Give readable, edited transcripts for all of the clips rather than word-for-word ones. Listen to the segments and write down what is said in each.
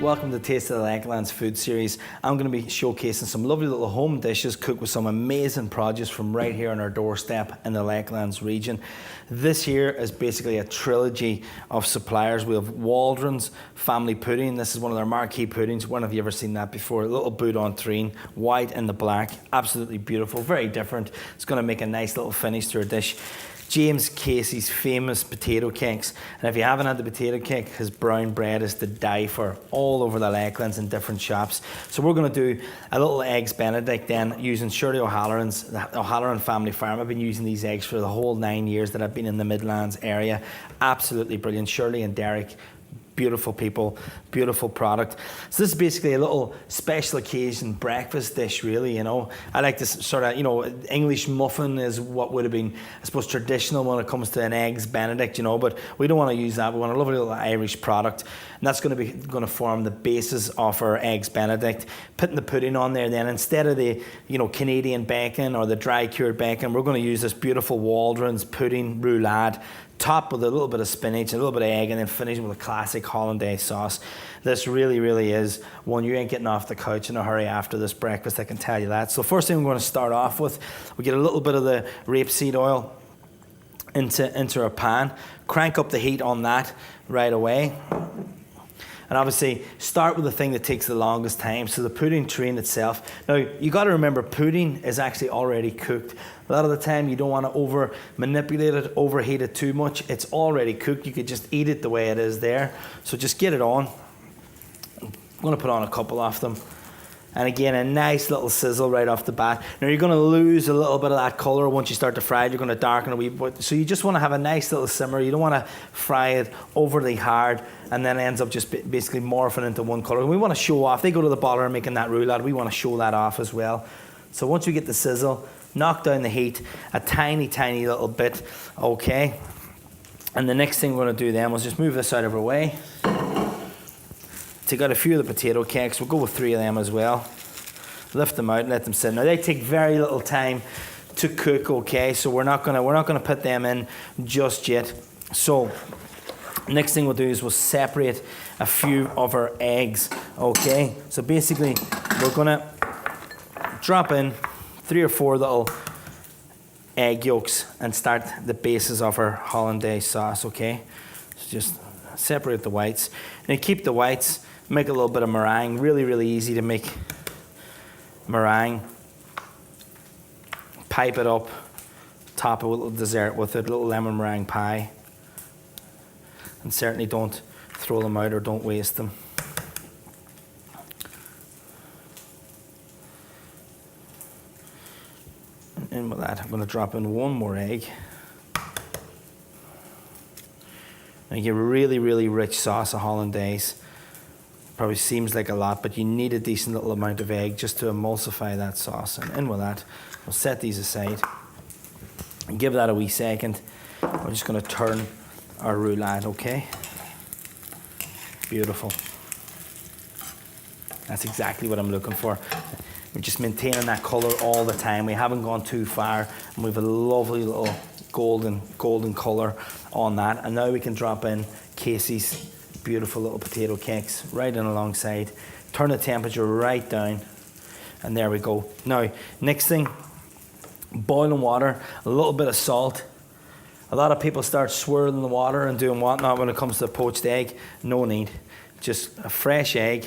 Welcome to Taste of the Lakelands food series. I'm going to be showcasing some lovely little home dishes cooked with some amazing produce from right here on our doorstep in the Lakelands region. This here is basically a trilogy of suppliers. We have Waldron's Family Pudding. This is one of their marquee puddings. When have you ever seen that before? A little bout en train, white and the black. Absolutely beautiful, very different. It's going to make a nice little finish to our dish. James Casey's famous potato cakes. And if you haven't had the potato cake, his brown bread is to die for all over the Lakelands in different shops. So we're going to do a little eggs Benedict then using Shirley O'Halloran's, the O'Halloran family farm. I've been using these eggs for the whole 9 years that I've been in the Midlands area. Absolutely brilliant. Shirley and Derek, beautiful people, beautiful product. So this is basically a little special occasion breakfast dish, really, you know. I like this sort of, you know, English muffin is what would have been, I suppose, traditional when it comes to an eggs Benedict, you know, but we don't want to use that. We want a lovely little Irish product, and that's going to form the basis of our eggs Benedict. Putting the pudding on there, then instead of the, you know, Canadian bacon or the dry cured bacon, we're going to use this beautiful Waldron's pudding roulade, top with a little bit of spinach, a little bit of egg, and then finishing with a classic hollandaise sauce. This really, really is one you ain't getting off the couch in a hurry after this breakfast, I can tell you that. So first thing we're going to start off with, we get a little bit of the rapeseed oil into our pan. Crank up the heat on that right away. And obviously, start with the thing that takes the longest time, so the pudding train itself. Now, you got to remember, pudding is actually already cooked. A lot of the time, you don't want to over manipulate it, overheat it too much. It's already cooked. You could just eat it the way it is there. So just get it on. I'm going to put on a couple of them. And again, a nice little sizzle right off the bat. Now, you're going to lose a little bit of that colour once you start to fry it. You're going to darken a wee bit. So you just want to have a nice little simmer. You don't want to fry it overly hard and then it ends up just basically morphing into one colour. And we want to show off. They go to the boiler making that roulade. We want to show that off as well. So once we get the sizzle, knock down the heat a tiny, tiny little bit. Okay. And the next thing we're going to do then was just move this out of our way. Take out a few of the potato cakes. We'll go with 3 of them as well. Lift them out and let them sit. Now they take very little time to cook, okay? So we're not gonna put them in just yet. So next thing we'll do is we'll separate a few of our eggs, okay? So basically we're gonna drop in 3 or 4 little egg yolks and start the bases of our hollandaise sauce, okay? So just separate the whites. And keep the whites. Make a little bit of meringue. Really, really easy to make meringue. Pipe it up. Top a little dessert with it, a little lemon meringue pie. And certainly don't throw them out or don't waste them. And with that, I'm going to drop in 1 more egg. And you get a really, really rich sauce of hollandaise. Probably seems like a lot, but you need a decent little amount of egg just to emulsify that sauce. And in with that, we'll set these aside and give that a wee second. We're just going to turn our roulade, okay? Beautiful. That's exactly what I'm looking for. We're just maintaining that colour all the time. We haven't gone too far, and we have a lovely little golden colour on that. And now we can drop in Casey's beautiful little potato cakes right in alongside. Turn the temperature right down, and there we go. Now, next thing, boiling water, a little bit of salt. A lot of people start swirling the water and doing whatnot when it comes to a poached egg. No need. Just a fresh egg,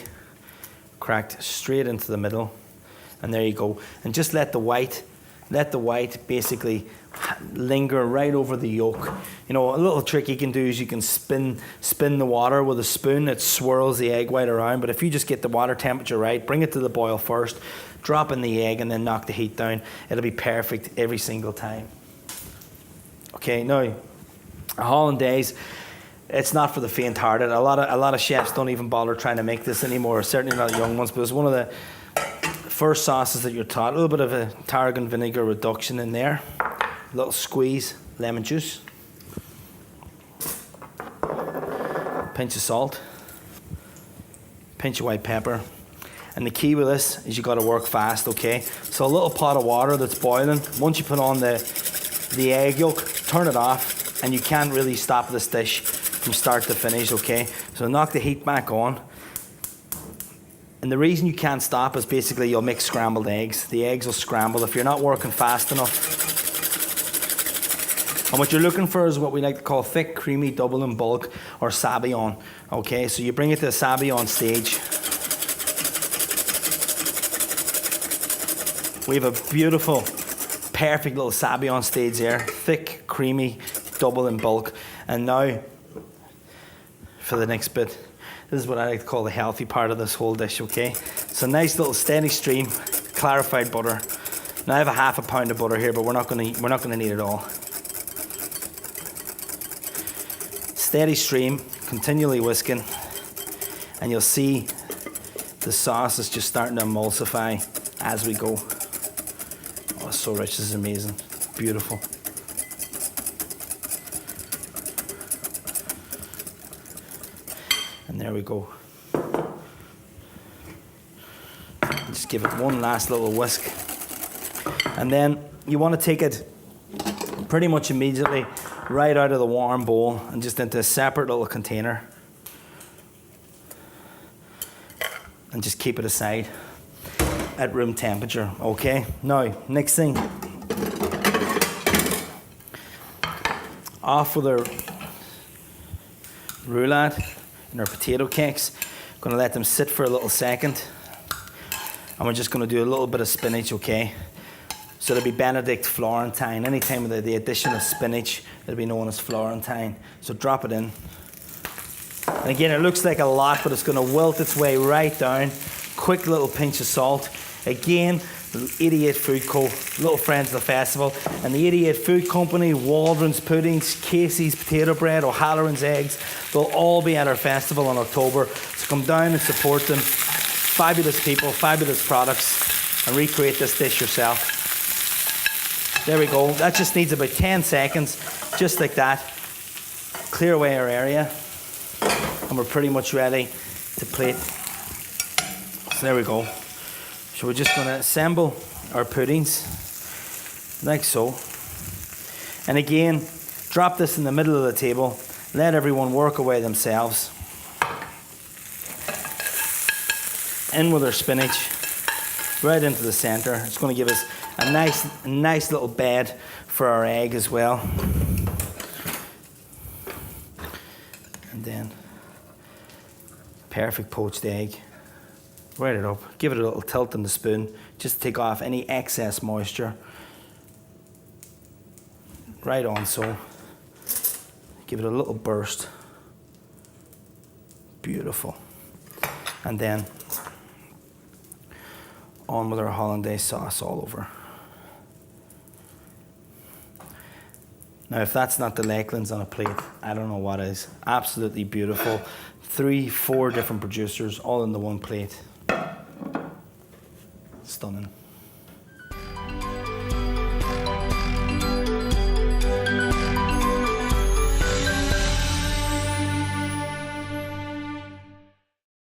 cracked straight into the middle, and there you go. And just let the white basically linger right over the yolk. You know, a little trick you can do is you can spin the water with a spoon. It swirls the egg white around, but if you just get the water temperature right, bring it to the boil first, drop in the egg, and then knock the heat down, it'll be perfect every single time. Okay, now, a hollandaise, it's not for the faint-hearted. A lot of chefs don't even bother trying to make this anymore, certainly not young ones, but it's one of the first sauces that you're taught. A little bit of a tarragon vinegar reduction in there. A little squeeze, lemon juice. Pinch of salt. Pinch of white pepper. And the key with this is you got to work fast, okay? So a little pot of water that's boiling. Once you put on the egg yolk, turn it off, and you can't really stop this dish from start to finish, okay? So knock the heat back on. And the reason you can't stop is basically you'll make scrambled eggs. The eggs will scramble if you're not working fast enough. And what you're looking for is what we like to call thick, creamy, double in bulk, or sabayon. Okay, so you bring it to the sabayon stage. We have a beautiful, perfect little sabayon stage there. Thick, creamy, double in bulk. And now, for the next bit, this is what I like to call the healthy part of this whole dish, okay? So nice little steady stream, clarified butter. Now I have a half a pound of butter here, but we're not gonna need it all. Steady stream, continually whisking, and you'll see the sauce is just starting to emulsify as we go. Oh, it's so rich, this is amazing, beautiful. And there we go. Just give it one last little whisk. And then you want to take it pretty much immediately right out of the warm bowl and just into a separate little container. And just keep it aside at room temperature, okay? Now, next thing. Off with our roulade and our potato cakes. Gonna let them sit for a little second. And we're just gonna do a little bit of spinach, okay? So it'll be Benedict Florentine. Anytime with the addition of spinach, it'll be known as Florentine. So drop it in. And again, it looks like a lot, but it's gonna wilt its way right down. Quick little pinch of salt. Again, 88 Food Co., little friends of the festival. And the 88 Food Company, Waldron's Puddings, Casey's Potato Bread, O'Halloran's Eggs, they'll all be at our festival in October. So come down and support them. Fabulous people, fabulous products, and recreate this dish yourself. There we go. That just needs about 10 seconds, just like that. Clear away our area, and we're pretty much ready to plate. So there we go. So we're just going to assemble our puddings, like so. And again, drop this in the middle of the table. Let everyone work away themselves. In with our spinach, right into the center. It's going to give us a nice little bed for our egg as well. And then perfect poached egg. Right it up. Give it a little tilt in the spoon just to take off any excess moisture. Right on so. Give it a little burst. Beautiful. And then on with our hollandaise sauce all over. Now, if that's not the Lakelands on a plate, I don't know what is. Absolutely beautiful. 3-4 different producers all in the one plate. Stunning.